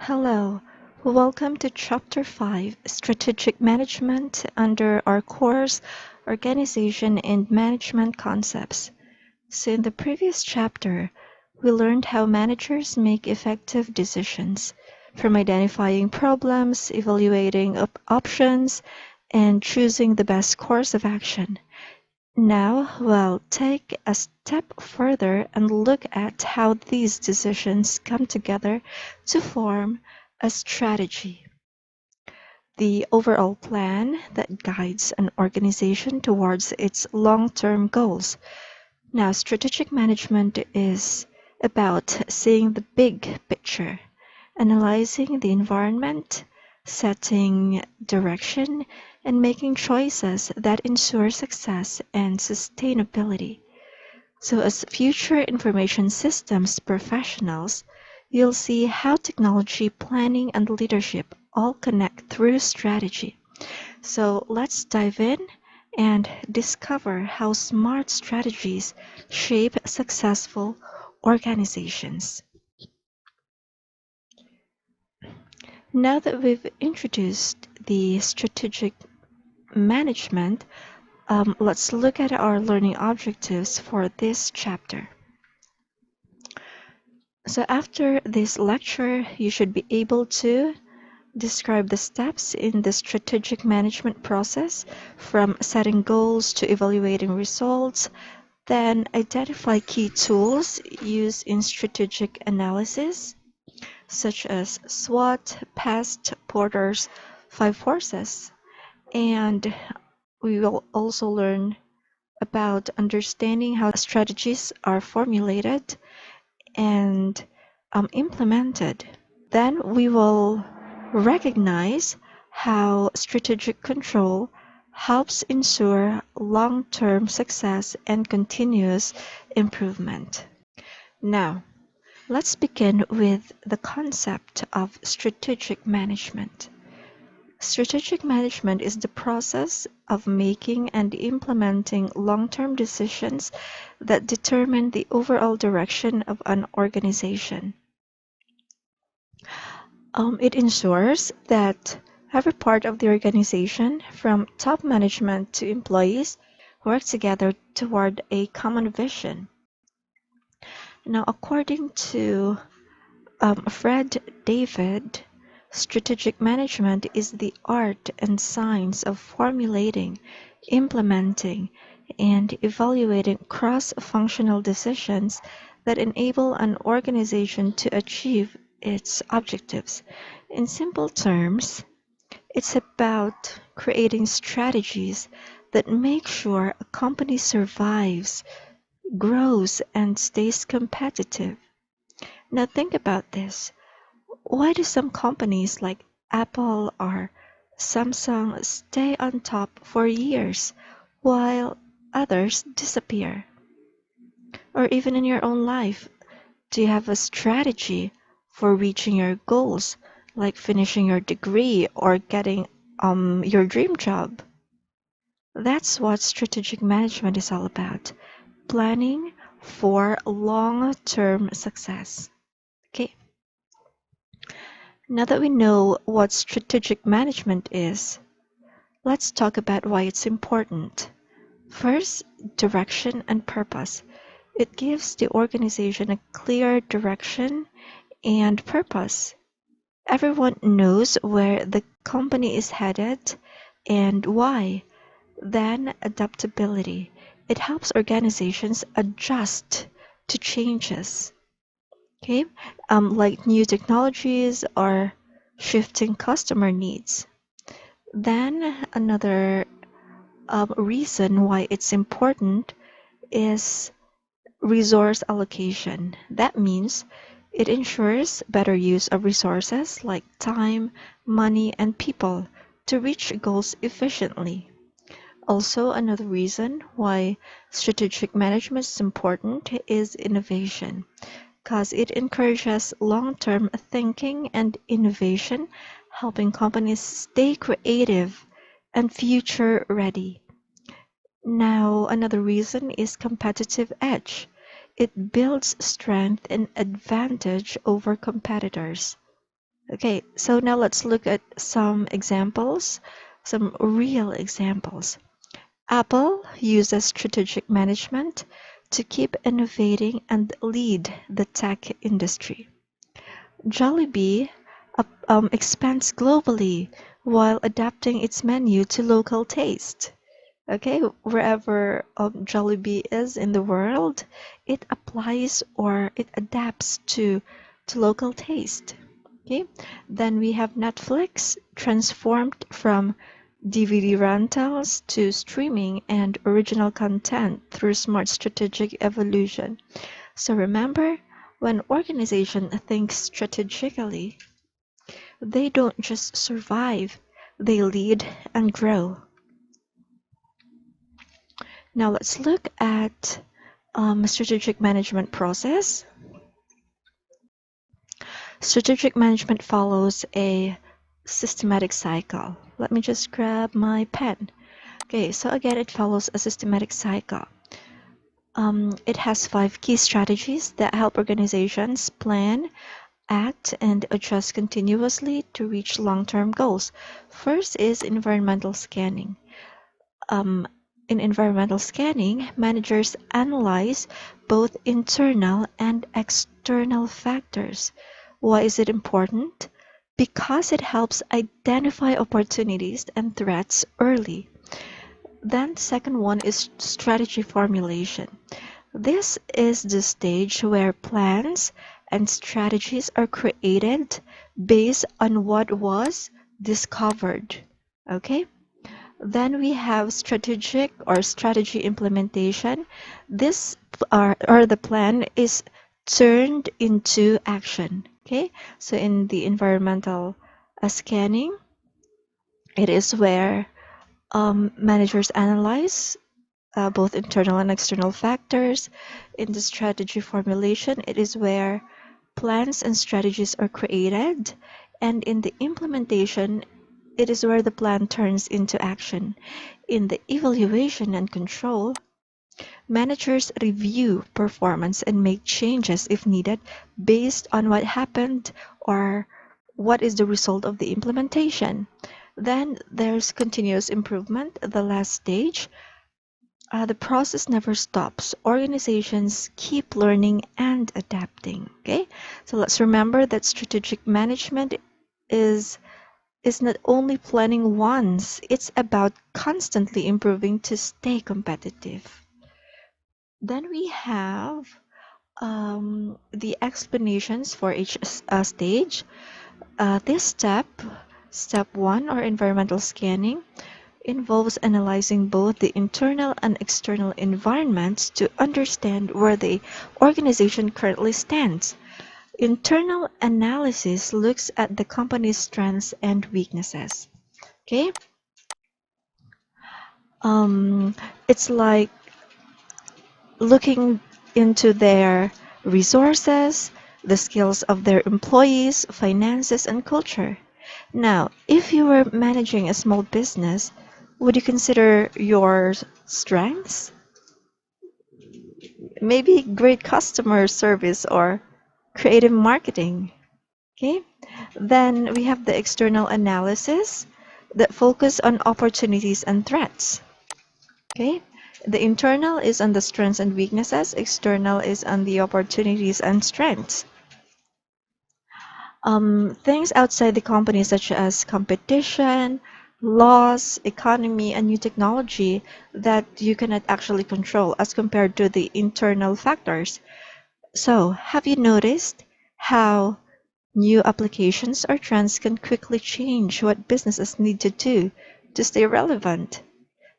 Hello, welcome to Chapter 5 Strategic Management under our course Organization and Management Concepts. So, in the previous chapter, we learned how managers make effective decisions, from identifying problems, evaluating options, and choosing the best course of action. Now, we'll take a step further and look at how these decisions come together to form a strategy, the overall plan that guides an organization towards its long-term goals. Now, strategic management is about seeing the big picture, analyzing the environment, setting direction, and making choices that ensure success and sustainability. So, as future information systems professionals, you'll see how technology, planning, and leadership all connect through strategy. So, let's dive in and discover how smart strategies shape successful organizations. Now that we've introduced the strategic management, let's look at our learning objectives for this chapter. So after this lecture, you should be able to describe the steps in the strategic management process, from setting goals to evaluating results, then identify key tools used in strategic analysis, such as SWOT, PEST, Porter's 5 forces, and we will also learn about understanding how strategies are formulated and implemented. Then we will recognize how strategic control helps ensure long-term success and continuous improvement. Now, let's begin with the concept of strategic management. Strategic management is the process of making and implementing long-term decisions that determine the overall direction of an organization. It ensures that every part of the organization, from top management to employees, work together toward a common vision. Now, according to Fred David, strategic management is the art and science of formulating, implementing, and evaluating cross-functional decisions that enable an organization to achieve its objectives. In simple terms, it's about creating strategies that make sure a company survives, grows, and stays competitive. Now think about this. Why do some companies like Apple or Samsung stay on top for years while others disappear? Or even in your own life, do you have a strategy for reaching your goals, like finishing your degree or getting your dream job? That's what strategic management is all about. Planning for long-term success. Okay. Now that we know what strategic management is, let's talk about why it's important. First, direction and purpose. It gives the organization a clear direction and purpose. Everyone knows where the company is headed and why. Then, adaptability. It helps organizations adjust to changes. Okay, like new technologies or shifting customer needs. Then another reason why it's important is resource allocation. That means it ensures better use of resources like time, money, and people to reach goals efficiently. Also, another reason why strategic management is important is innovation, because it encourages long-term thinking and innovation, helping companies stay creative and future ready. Now, another reason is competitive edge. It builds strength and advantage over competitors. Okay, so now let's look at some examples, some real examples. Apple uses strategic management to keep innovating and lead the tech industry. Jollibee expands globally while adapting its menu to local taste. Okay, wherever Jollibee is in the world, it applies or it adapts to local taste. Okay, then we have Netflix transformed from DVD rentals to streaming and original content through smart strategic evolution. So remember, when organization thinks strategically, they don't just survive, they lead and grow. Now let's look at strategic management process. Strategic management follows a systematic cycle. Let me just grab my pen. Okay, so again, it follows a systematic cycle. It has 5 key strategies that help organizations plan, act, and adjust continuously to reach long-term goals. First is environmental scanning. Um, in environmental scanning, managers analyze both internal and external factors. Why is it important? Because it helps identify opportunities and threats early. Then the second one is strategy formulation. This is the stage where plans and strategies are created based on what was discovered. Okay? Then we have strategic or strategy implementation. This or the plan is turned into action. Okay? So in the environmental scanning, it is where managers analyze both internal and external factors. In the strategy formulation, it is where plans and strategies are created, and in the implementation, it is where the plan turns into action. In the evaluation and control, managers review performance and make changes if needed based on what happened or what is the result of the implementation. Then there's continuous improvement, the last stage. The process never stops. Organizations keep learning and adapting. Okay, so let's remember that strategic management is is not only planning once; it's about constantly improving to stay competitive. Then we have the explanations for each stage. This step one or environmental scanning, involves analyzing both the internal and external environments to understand where the organization currently stands. Internal analysis looks at the company's strengths and weaknesses. Okay? Um, it's like looking into their resources, the skills of their employees, finances, and culture. Now, if you were managing a small business, would you consider your strengths? Maybe great customer service or creative marketing. Okay, then we have the external analysis that focus on opportunities and threats. Okay, the internal is on the strengths and weaknesses, external is on the opportunities and strengths. Things outside the company such as competition, laws, economy, and new technology that you cannot actually control as compared to the internal factors. So, have you noticed how new applications or trends can quickly change what businesses need to do to stay relevant?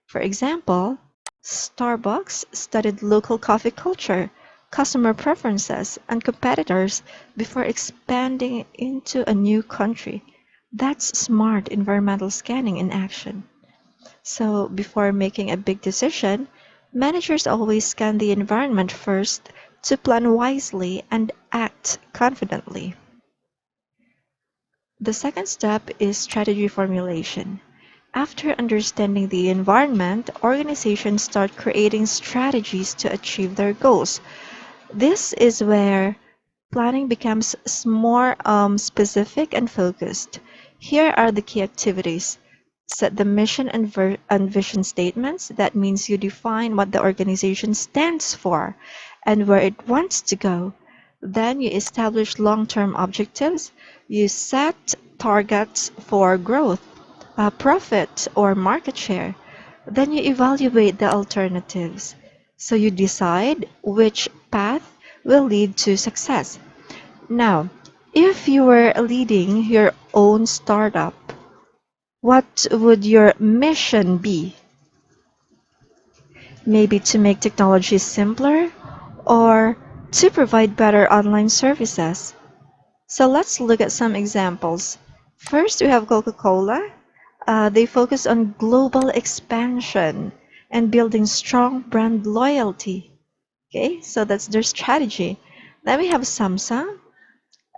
For example, Starbucks studied local coffee culture, customer preferences, and competitors before expanding into a new country. That's smart environmental scanning in action. So, before making a big decision, managers always scan the environment first to plan wisely and act confidently. The second step is strategy formulation. After understanding the environment, organizations start creating strategies to achieve their goals. This is where planning becomes more specific and focused. Here are the key activities. Set the mission and vision statements. That means you define what the organization stands for and where it wants to go. Then you establish long-term objectives. You set targets for growth, profit, or market share. Then you evaluate the alternatives. So you decide which path will lead to success. Now, if you were leading your own startup, what would your mission be? Maybe to make technology simpler or to provide better online services. So let's look at some examples. First, we have Coca-Cola. They focus on global expansion and building strong brand loyalty. Okay, so that's their strategy. Then we have Samsung.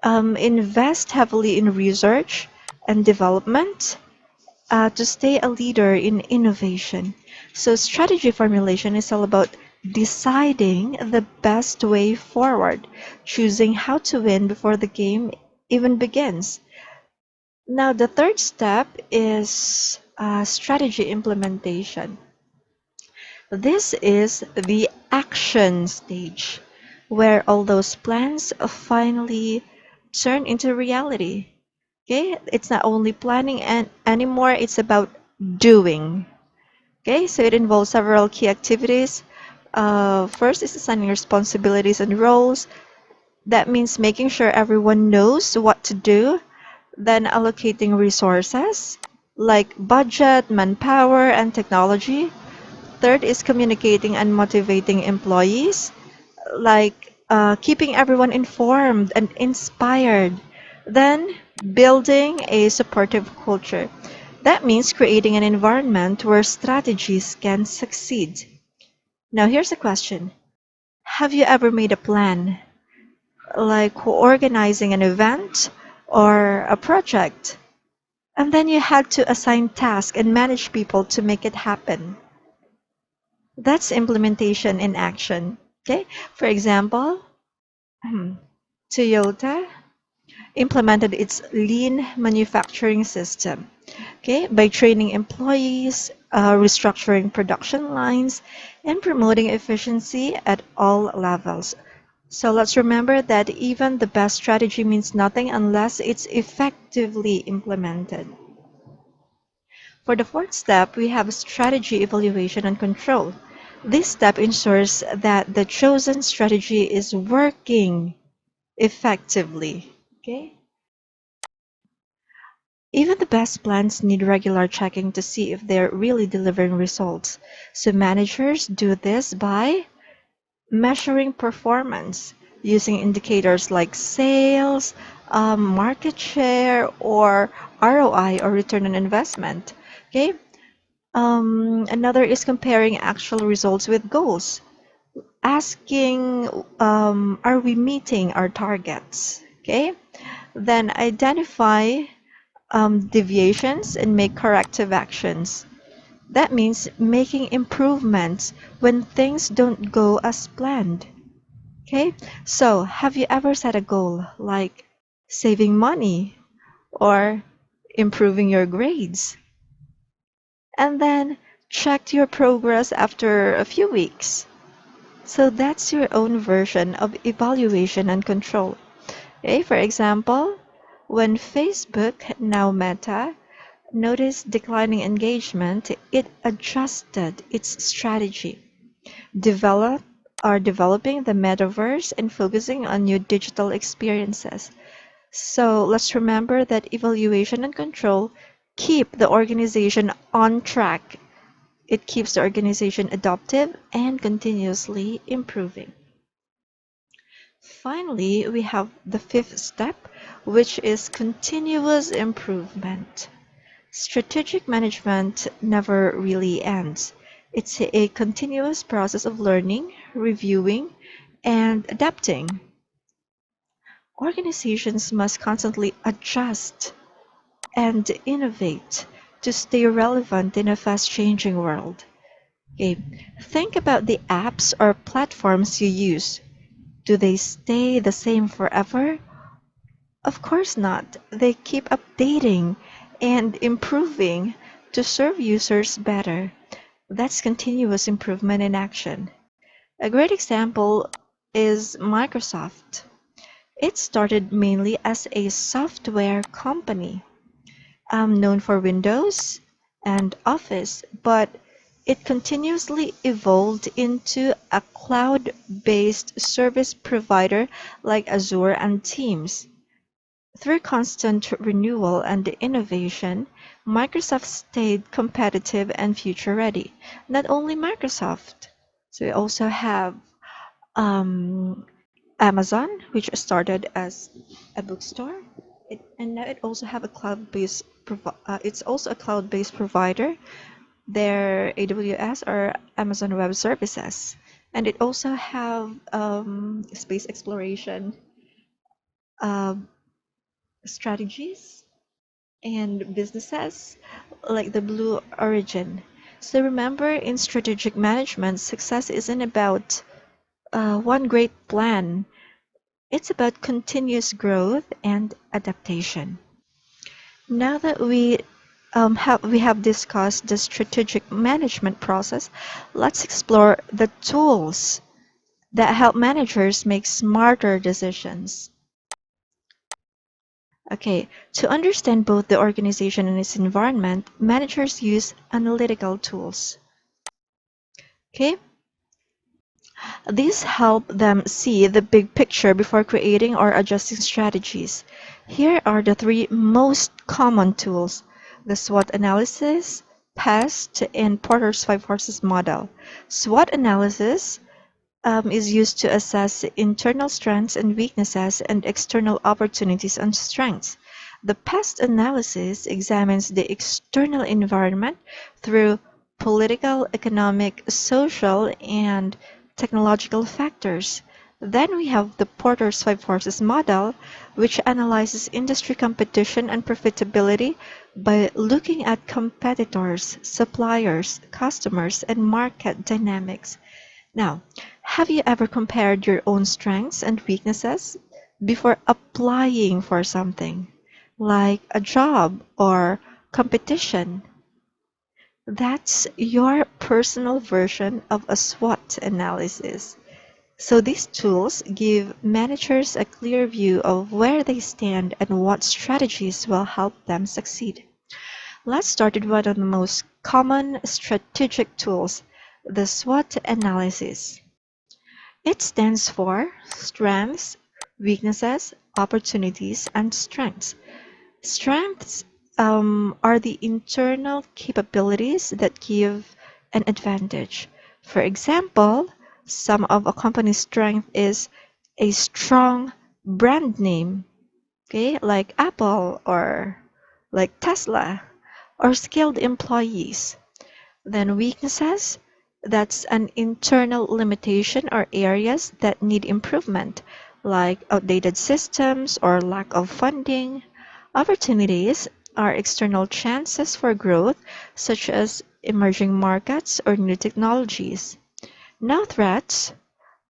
Invest heavily in research and development to stay a leader in innovation. So strategy formulation is all about deciding the best way forward, choosing how to win before the game even begins. Now, the third step is strategy implementation. This is the action stage where all those plans finally turn into reality. Okay, it's not only planning and anymore, it's about doing. Okay, so it involves several key activities. First is assigning responsibilities and roles. That means making sure everyone knows what to do. Then allocating resources like budget, manpower, and technology. Third is communicating and motivating employees, like keeping everyone informed and inspired. Then building a supportive culture. That means creating an environment where strategies can succeed. Now, here's a question. Have you ever made a plan, like organizing an event or a project, and then you had to assign tasks and manage people to make it happen? That's implementation in action. Okay? For example, Toyota implemented its lean manufacturing system, okay, by training employees, restructuring production lines, and promoting efficiency at all levels. So let's remember that even the best strategy means nothing unless it's effectively implemented. For the fourth step, we have strategy evaluation and control. This step ensures that the chosen strategy is working effectively. Okay? Even the best plans need regular checking to see if they're really delivering results. So managers do this by measuring performance using indicators like sales, market share, or ROI or return on investment. Okay. Another is comparing actual results with goals, asking, are we meeting our targets? Okay. Then identify deviations and make corrective actions. That means making improvements when things don't go as planned. Okay, so have you ever set a goal like saving money or improving your grades? And then checked your progress after a few weeks. So that's your own version of evaluation and control. Okay, for example, when Facebook, now Meta, noticed declining engagement, it adjusted its strategy, develop developing the metaverse and focusing on new digital experiences. So let's remember that evaluation and control keep the organization on track. It keeps the organization adaptive and continuously improving. Finally, we have the fifth step, which is continuous improvement. Strategic management never really ends. It's a continuous process of learning, reviewing, and adapting. Organizations must constantly adjust and innovate to stay relevant in a fast-changing world. Okay. Think about the apps or platforms you use. Do they stay the same forever? Of course not. They keep updating and improving to serve users better. That's continuous improvement in action. A great example is Microsoft. It started mainly as a software company, known for Windows and Office, but it continuously evolved into a cloud-based service provider like Azure and Teams. Through constant renewal and innovation, Microsoft stayed competitive and future-ready. Not only Microsoft, so we also have um, Amazon, which started as a bookstore, and now it also have a it's also a cloud-based provider. Their AWS or Amazon Web Services, and it also have space exploration uh, strategies and businesses like the Blue Origin. So remember, in strategic management, success isn't about one great plan. It's about continuous growth and adaptation. Now that we have discussed the strategic management process, let's explore the tools that help managers make smarter decisions. Okay, to understand both the organization and its environment, managers use analytical tools. Okay, these help them see the big picture before creating or adjusting strategies. Here are the three most common tools: the SWOT analysis, PEST, and Porter's five horses model. SWOT analysis is used to assess internal strengths and weaknesses and external opportunities and strengths. The PEST analysis examines the external environment through political, economic, social, and technological factors. Then we have the Porter's five forces model, which analyzes industry competition and profitability by looking at competitors, suppliers, customers, and market dynamics. Now, have you ever compared your own strengths and weaknesses before applying for something, like a job or competition? That's your personal version of a SWOT analysis. So these tools give managers a clear view of where they stand and what strategies will help them succeed. Let's start with one of the most common strategic tools, the SWOT analysis. It stands for strengths, weaknesses, opportunities, and strengths. Strengths are the internal capabilities that give an advantage. For example, some of a company's strength is a strong brand name, okay, like Apple or like Tesla, or skilled employees. Then weaknesses, that's an internal limitation or areas that need improvement, like outdated systems or lack of funding. Opportunities are external chances for growth, such as emerging markets or new technologies. Now threats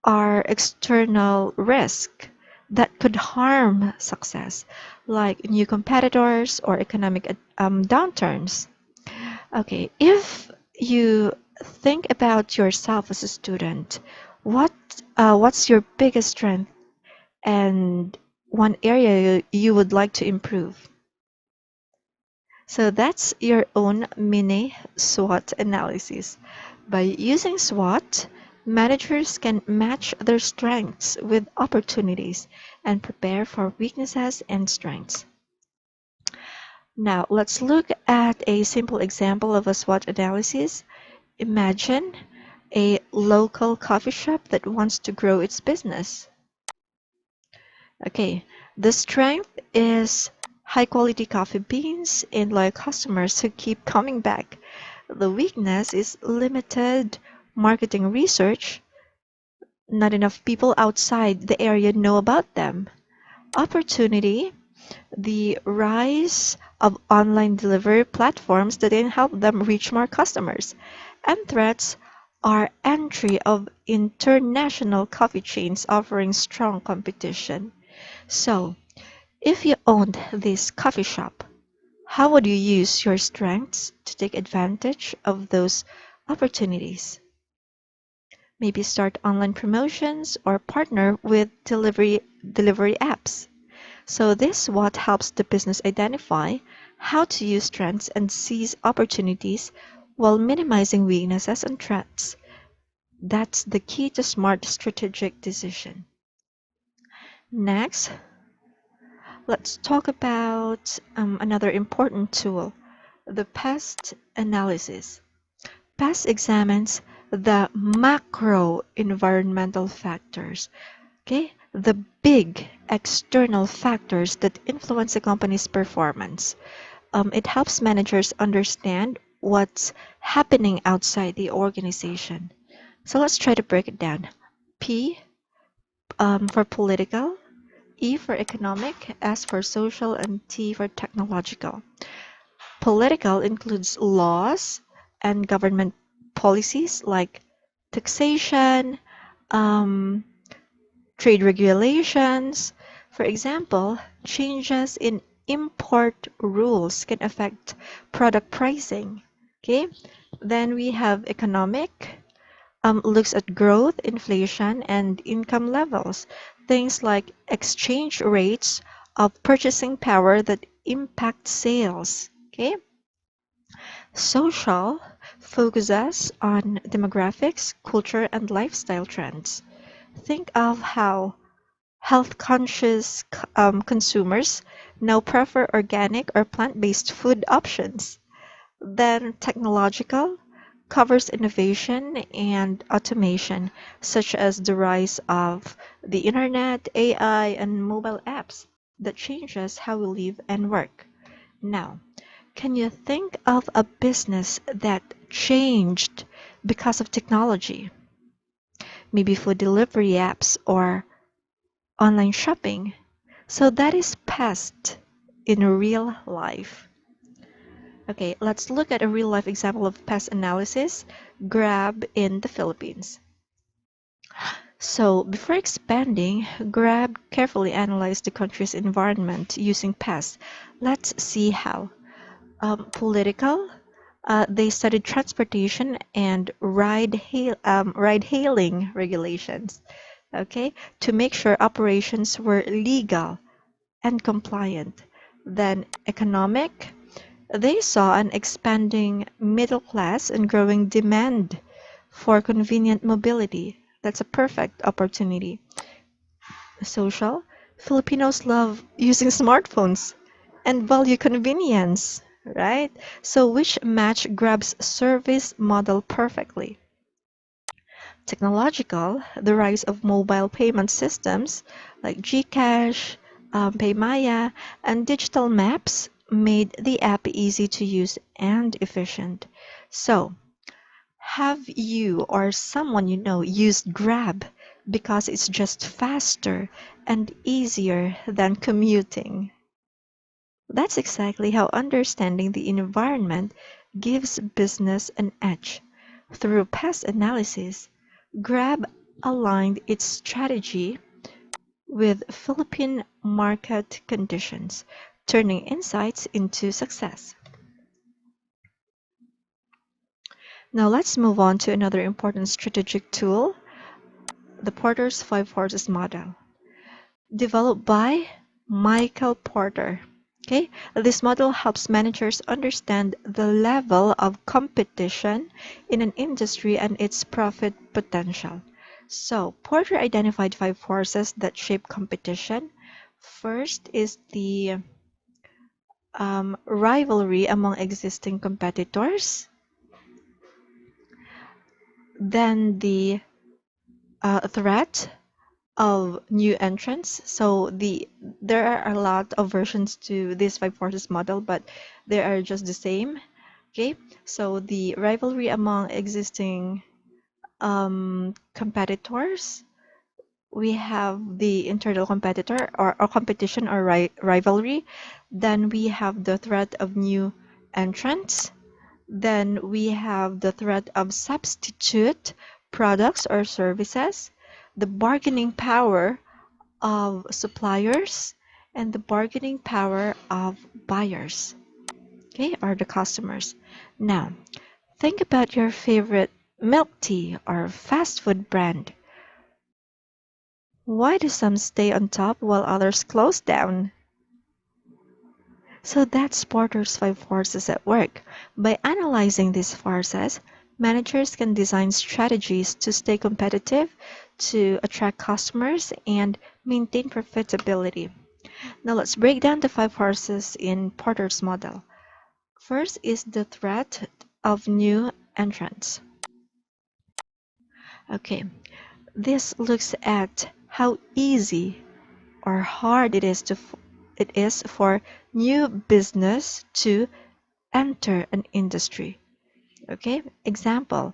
are external risk that could harm success, like new competitors or economic downturns. Okay, if you think about yourself as a student, what what's your biggest strength and one area you would like to improve? So that's your own mini SWOT analysis. By using SWOT, managers can match their strengths with opportunities and prepare for weaknesses and strengths. Now, let's look at a simple example of a SWOT analysis. Imagine a local coffee shop that wants to grow its business. Okay, the strength is high quality coffee beans and loyal customers who keep coming back. The weakness is limited marketing research. Not enough people outside the area know about them. Opportunity, the rise of online delivery platforms that can help them reach more customers. And threats, are entry of international coffee chains offering strong competition. So, if you owned this coffee shop, how would you use your strengths to take advantage of those opportunities? Maybe start online promotions or partner with delivery apps. So this what helps the business identify how to use strengths and seize opportunities while minimizing weaknesses and threats. That's the key to smart strategic decision. Next, let's talk about another important tool, the PEST analysis. PEST examines the macro environmental factors, okay? The big external factors that influence a company's performance. It helps managers understand what's happening outside the organization. So let's try to break it down. P for political, E for economic, S for social, and T for technological. Political includes laws and government policies like taxation, um, trade regulations. For example, changes in import rules can affect product pricing. Okay, then we have economic, looks at growth, inflation, and income levels. Things like exchange rates of purchasing power that impact sales. Okay, social focuses on demographics, culture, and lifestyle trends. Think of how health conscious consumers now prefer organic or plant based food options. Then technological covers innovation and automation, such as the rise of the internet, AI, and mobile apps that changes how we live and work. Now, can you think of a business that changed because of technology? Maybe food delivery apps or online shopping. So that is past in real life. Okay, let's look at a real life example of pest analysis, Grab in the Philippines. So before expanding, Grab carefully analyzed the country's environment using pests. Let's see how. Political, they studied transportation and ride hailing regulations, okay, to make sure operations were legal and compliant. Then economic, they saw an expanding middle class and growing demand for convenient mobility. That's a perfect opportunity. Social, Filipinos love using smartphones and value convenience, right? So which match Grab's service model perfectly. Technological, the rise of mobile payment systems like GCash, Paymaya, and digital maps made the app easy to use and efficient. So, have you or someone you know used Grab because it's just faster and easier than commuting? That's exactly how understanding the environment gives business an edge. Through past analysis, Grab aligned its strategy with Philippine market conditions, turning insights into success. Now let's move on to another important strategic tool, the Porter's Five Forces model, developed by Michael Porter. Okay, this model helps managers understand the level of competition in an industry and its profit potential. So, Porter identified five forces that shape competition. First is the rivalry among existing competitors, then the threat of new entrants. So there are a lot of versions to this five forces model, but they are just the same. Okay, so the rivalry among existing competitors. We have the internal competitor or competition or rivalry. Then we have the threat of new entrants. Then we have the threat of substitute products or services, the bargaining power of suppliers, and the bargaining power of buyers, okay, or the customers. Now, think about your favorite milk tea or fast food brand. Why do some stay on top while others close down? So that's Porter's five forces at work. By analyzing these forces, managers can design strategies to stay competitive, to attract customers, and maintain profitability. Now let's break down the five forces in Porter's model. First is the threat of new entrants. Okay, this looks at how easy or hard it is for new business to enter an industry. Okay, example,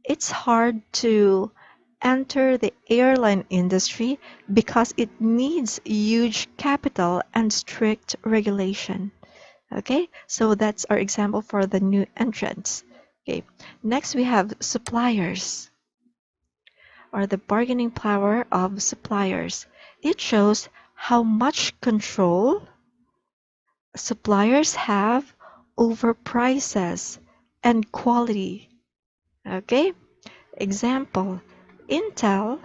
it's hard to enter the airline industry because it needs huge capital and strict regulation. Okay, so that's our example for the new entrants. Okay, next we have suppliers or the bargaining power of suppliers. It shows how much control suppliers have over prices and quality. Okay, example, Intel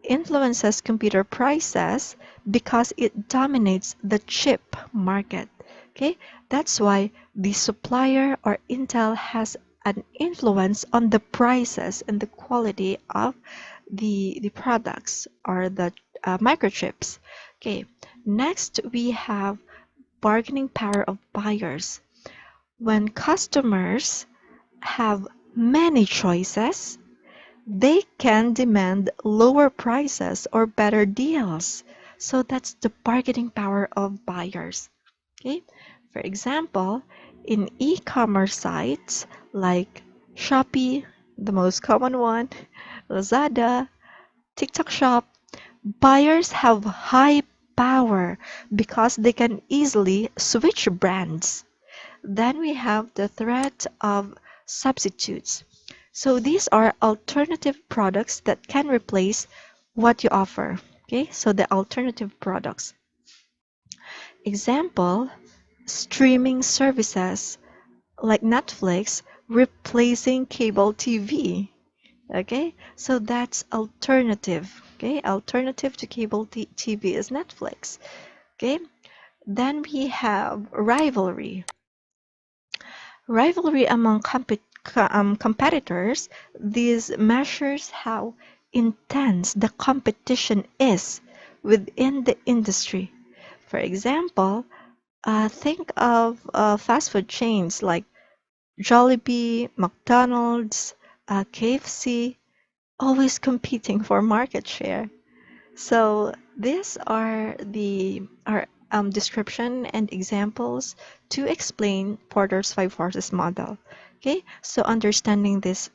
influences computer prices because it dominates the chip market. Okay, that's why the supplier or Intel has an influence on the prices and the quality of the products or the microchips. Okay, next we have bargaining power of buyers. When customers have many choices, they can demand lower prices or better deals. So that's the bargaining power of buyers. Okay? For example, in e-commerce sites like Shopee, the most common one, Lazada, TikTok Shop, buyers have high power because they can easily switch brands. Then we have the threat of substitutes. So these are alternative products that can replace what you offer. Okay, so the alternative products. Example, streaming services like Netflix replacing cable TV. Okay, so that's alternative. Okay, alternative to cable TV is Netflix. Okay, then we have rivalry. Rivalry among competitors, this measures how intense the competition is within the industry. For example, think of fast food chains like Jollibee, McDonald's, KFC, always competing for market share. So these are the our description and examples to explain Porter's five forces model. Okay, so understanding these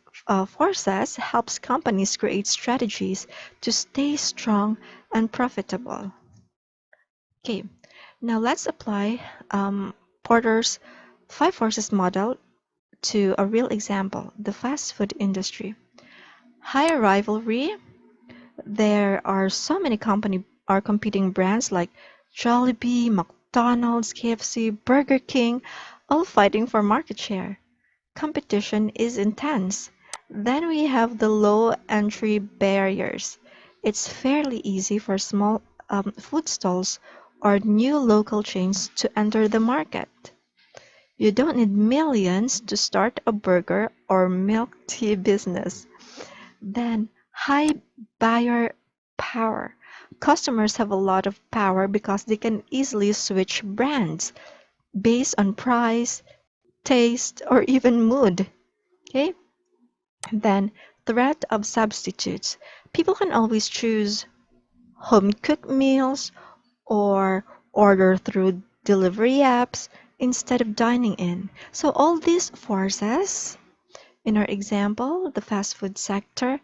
forces helps companies create strategies to stay strong and profitable. Okay, now let's apply Porter's five forces model to a real example, the fast food industry. High rivalry. There are so many company are competing brands like Jollibee, McDonald's, KFC, Burger King, all fighting for market share. Competition is intense. Then we have the low entry barriers. It's fairly easy for small food stalls or new local chains to enter the market. You don't need millions to start a burger or milk tea business. Then high buyer power. Customers have a lot of power because they can easily switch brands based on price, taste, or even mood. Okay? Then threat of substitutes. People can always choose home cooked meals or order through delivery apps instead of dining in. So all these forces, in our example, the fast food sector,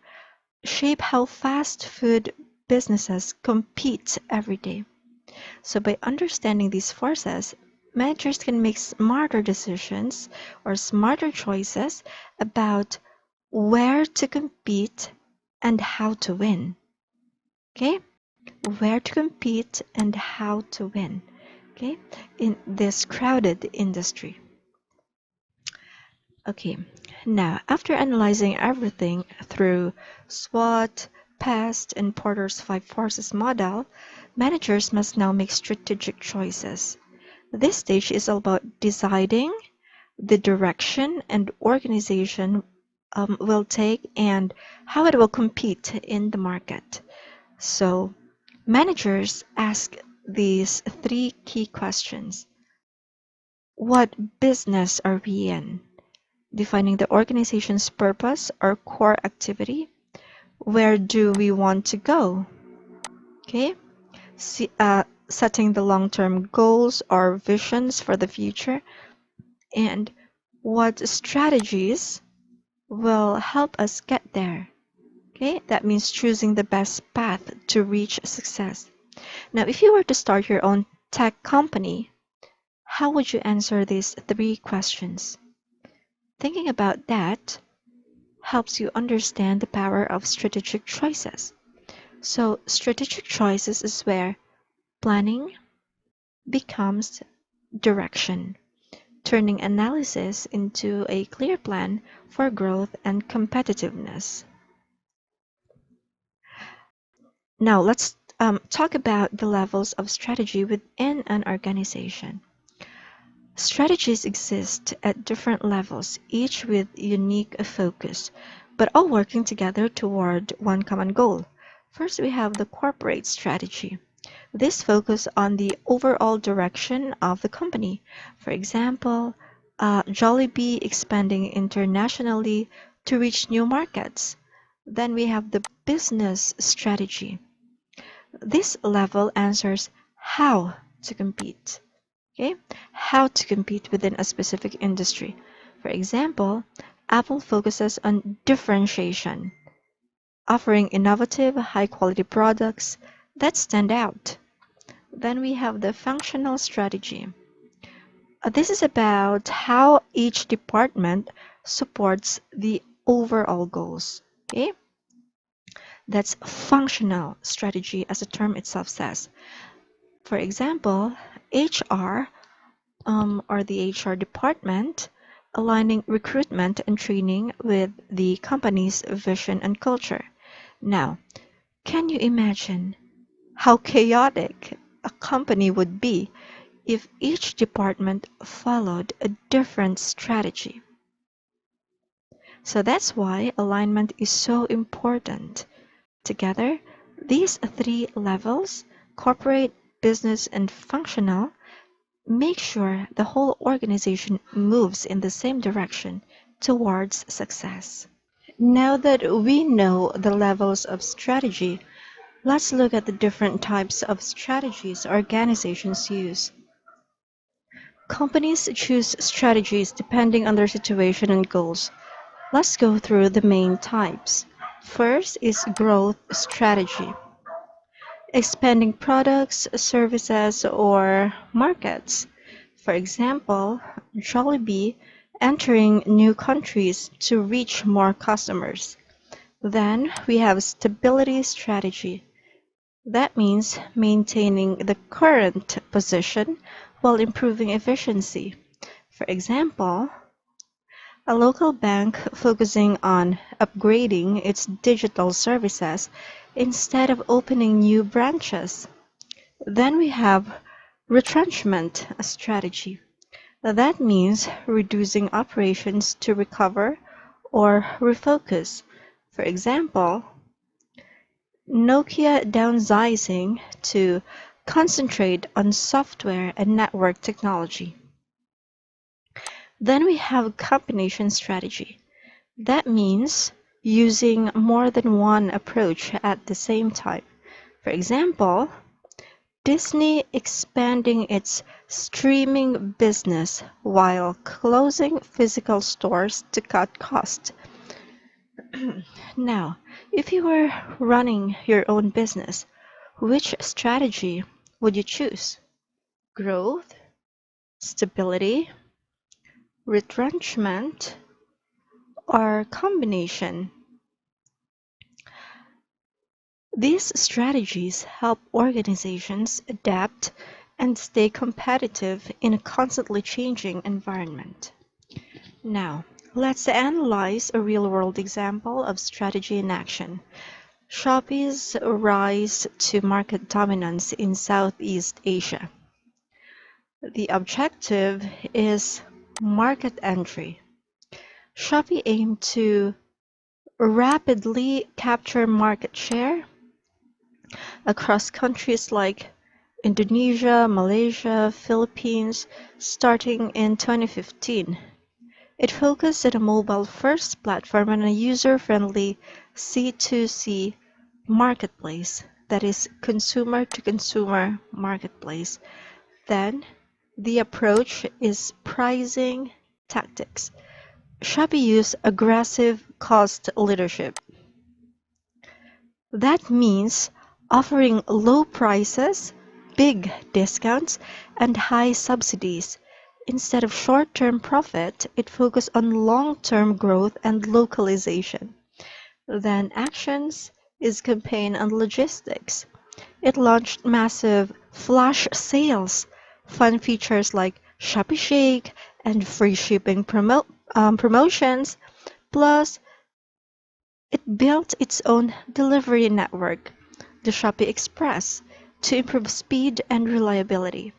shape how fast food businesses compete every day. So by understanding these forces, managers can make smarter decisions or smarter choices about where to compete and how to win. Okay? Where to compete and how to win. Okay? In this crowded industry. Okay, now after analyzing everything through SWOT, PEST, and Porter's five forces model, managers must now make strategic choices. This stage is all about deciding the direction and organization will take and how it will compete in the market. So, managers ask these three key questions. What business are we in? Defining the organization's purpose or core activity. Where do we want to go? Okay, setting the long-term goals or visions for the future, and what strategies will help us get there. Okay, that means choosing the best path to reach success. Now, if you were to start your own tech company, how would you answer these three questions? Thinking about that helps you understand the power of strategic choices. So, strategic choices is where planning becomes direction, turning analysis into a clear plan for growth and competitiveness. Now, let's talk about the levels of strategy within an organization. Strategies exist at different levels, each with unique focus, but all working together toward one common goal. First, we have the corporate strategy. This focuses on the overall direction of the company. For example, Jollibee expanding internationally to reach new markets. Then we have the business strategy. This level answers how to compete. Okay? How to compete within a specific industry. For example, Apple focuses on differentiation, offering innovative, high-quality products that stand out. Then we have the functional strategy. This is about how each department supports the overall goals. Okay? That's functional strategy as the term itself says. For example, HR or the HR department aligning recruitment and training with the company's vision and culture. Now, can you imagine how chaotic a company would be if each department followed a different strategy? So that's why alignment is so important. Together, these three levels, corporate, business, and functional, make sure the whole organization moves in the same direction towards success. Now that we know the levels of strategy, let's look at the different types of strategies organizations use. Companies choose strategies depending on their situation and goals. Let's go through the main types. First is growth strategy. Expanding products, services, or markets. For example, Jollibee entering new countries to reach more customers. Then we have stability strategy. That means maintaining the current position while improving efficiency. For example, a local bank focusing on upgrading its digital services instead of opening new branches. Then we have retrenchment strategy. That means reducing operations to recover or refocus. For example, Nokia downsizing to concentrate on software and network technology. Then we have combination strategy. That means using more than one approach at the same time. For example, Disney expanding its streaming business while closing physical stores to cut costs. Now, if you were running your own business, which strategy would you choose? Growth, stability, retrenchment, or combination. These strategies help organizations adapt and stay competitive in a constantly changing environment. Now, let's analyze a real-world example of strategy in action. Shopee's rise to market dominance in Southeast Asia. The objective is market entry. Shopee aimed to rapidly capture market share across countries like Indonesia, Malaysia, Philippines, starting in 2015. It focused on a mobile-first platform and a user-friendly C2C marketplace, that is, consumer-to-consumer marketplace. Then, the approach is pricing tactics. Shopee used aggressive cost leadership. That means offering low prices, big discounts, and high subsidies. Instead of short-term profit, it focused on long-term growth and localization. Then actions is campaign and logistics. It launched massive flash sales, fun features like Shopee Shake and free shipping promotions, plus it built its own delivery network, the Shopee Express, to improve speed and reliability.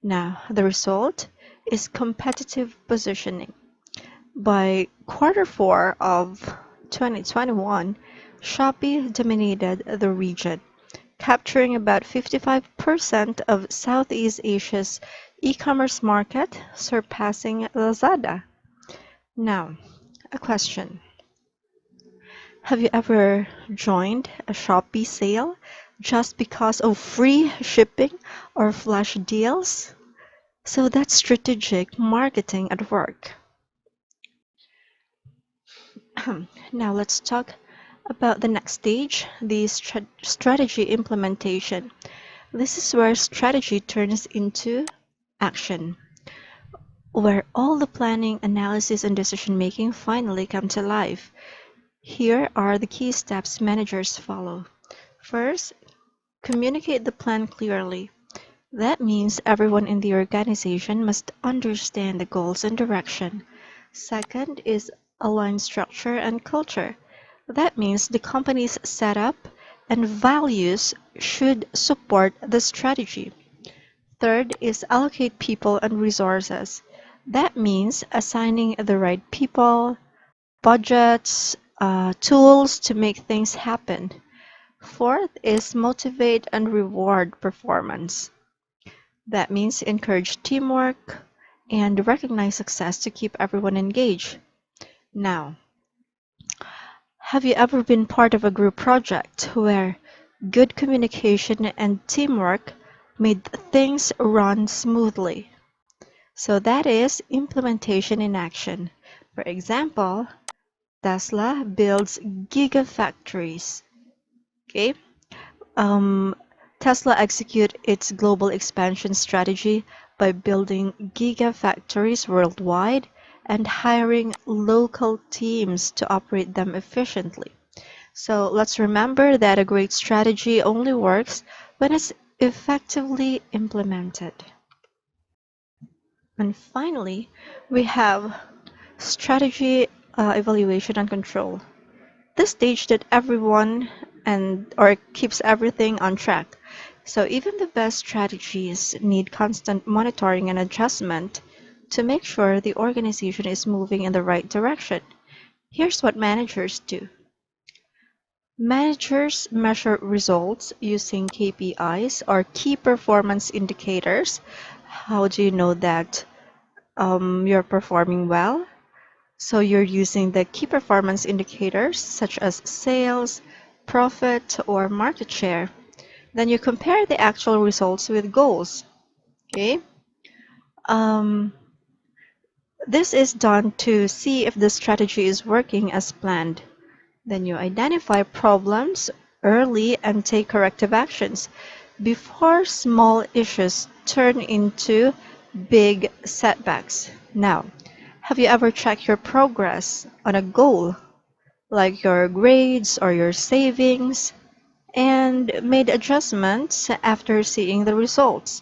Now, the result is competitive positioning. By quarter four of 2021, Shopee dominated the region, capturing about 55% of Southeast Asia's e-commerce market, surpassing Lazada. Now, a question. Have you ever joined a Shopee sale just because of free shipping or flash deals? So that's strategic marketing at work. Now let's talk about the next stage, the strategy implementation. This is where strategy turns into action, where all the planning, analysis, and decision making finally come to life. Here are the key steps managers follow. First, communicate the plan clearly. That means everyone in the organization must understand the goals and direction. Second is align structure and culture. That means the company's setup and values should support the strategy. Third is allocate people and resources. That means assigning the right people, budgets, tools to make things happen. Fourth is motivate and reward performance. That means encourage teamwork and recognize success to keep everyone engaged. Now, have you ever been part of a group project where good communication and teamwork made things run smoothly? So that is implementation in action. For example, Tesla builds gigafactories. Okay, Um, Tesla execute its global expansion strategy by building gigafactories worldwide and hiring local teams to operate them efficiently. So let's remember that a great strategy only works when it's effectively implemented. And finally, we have strategy evaluation and control. This stage that everyone and or keeps everything on track. So even the best strategies need constant monitoring and adjustment to make sure the organization is moving in the right direction. Here's what managers do. Managers measure results using KPIs or key performance indicators. How do you know that you're performing well? So you're using the key performance indicators such as sales, profit, or market share. Then you compare the actual results with goals. Okay. Um, this is done to see if the strategy is working as planned. Then you identify problems early and take corrective actions before small issues turn into big setbacks. Now, have you ever checked your progress on a goal, like your grades or your savings, and made adjustments after seeing the results?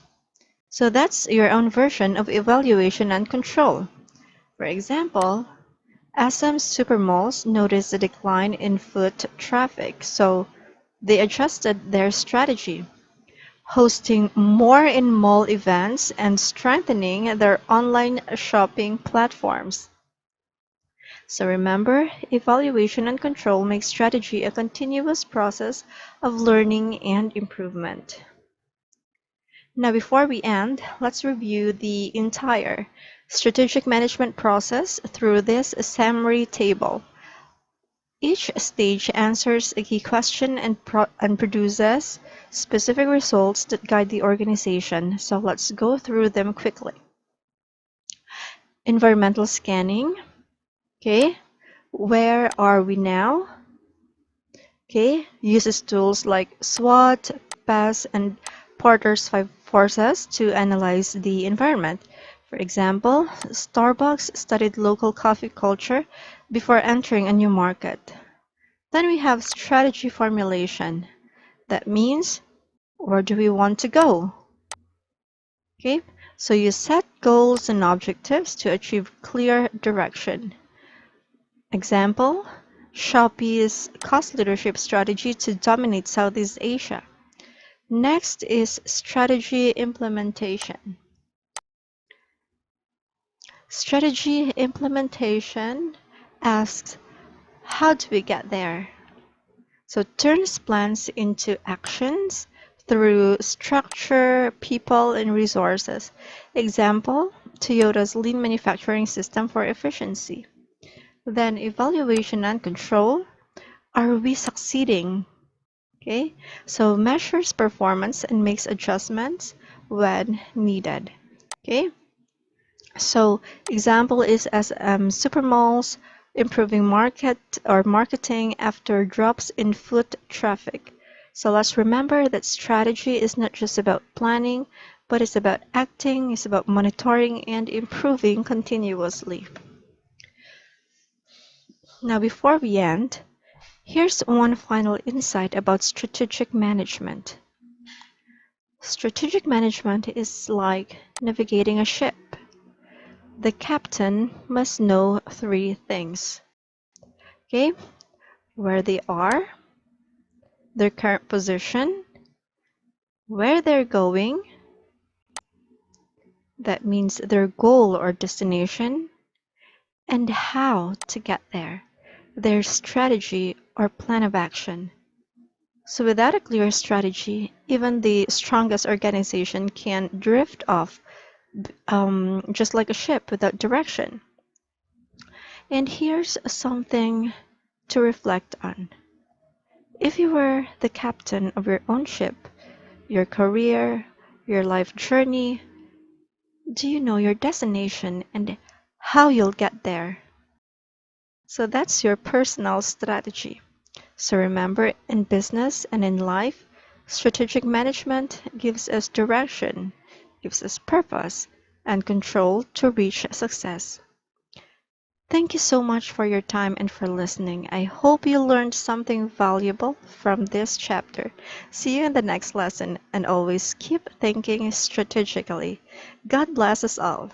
So that's your own version of evaluation and control. For example, SM supermalls noticed a decline in foot traffic, so they adjusted their strategy, hosting more in-mall events and strengthening their online shopping platforms. So remember, evaluation and control make strategy a continuous process of learning and improvement. Now, before we end, let's review the entire strategic management process through this summary table. Each stage answers a key question and produces specific results that guide the organization. So let's go through them quickly. Environmental scanning. Okay, where are we now? Okay, uses tools like SWOT, PEST, and Porter's five forces to analyze the environment. For example, Starbucks studied local coffee culture before entering a new market. Then we have strategy formulation. That means, where do we want to go? Okay, so you set goals and objectives to achieve clear direction. Example, Shopee's cost leadership strategy to dominate Southeast Asia. Next is strategy implementation. Strategy implementation asks, how do we get there? So turns plans into actions through structure, people, and resources. Example, Toyota's lean manufacturing system for efficiency. Then evaluation and control. Are we succeeding? Okay, so measures performance and makes adjustments when needed. Okay, so example is as supermalls improving market or marketing after drops in foot traffic. So let's remember that strategy is not just about planning, but it's about acting, it's about monitoring and improving continuously. Now before we end, here's one final insight about strategic management. Strategic management is like navigating a ship. The captain must know three things. Okay, where they are, their current position, where they're going, that means their goal or destination, and how to get there, their strategy or plan of action. So without a clear strategy, even the strongest organization can drift off, just like a ship without direction. And here's something to reflect on. If you were the captain of your own ship, your career, your life journey, do you know your destination and how you'll get there? So that's your personal strategy. So remember, in business and in life, strategic management gives us direction, gives us purpose, and control to reach success. Thank you so much for your time and for listening. I hope you learned something valuable from this chapter. See you in the next lesson and always keep thinking strategically. God bless us all.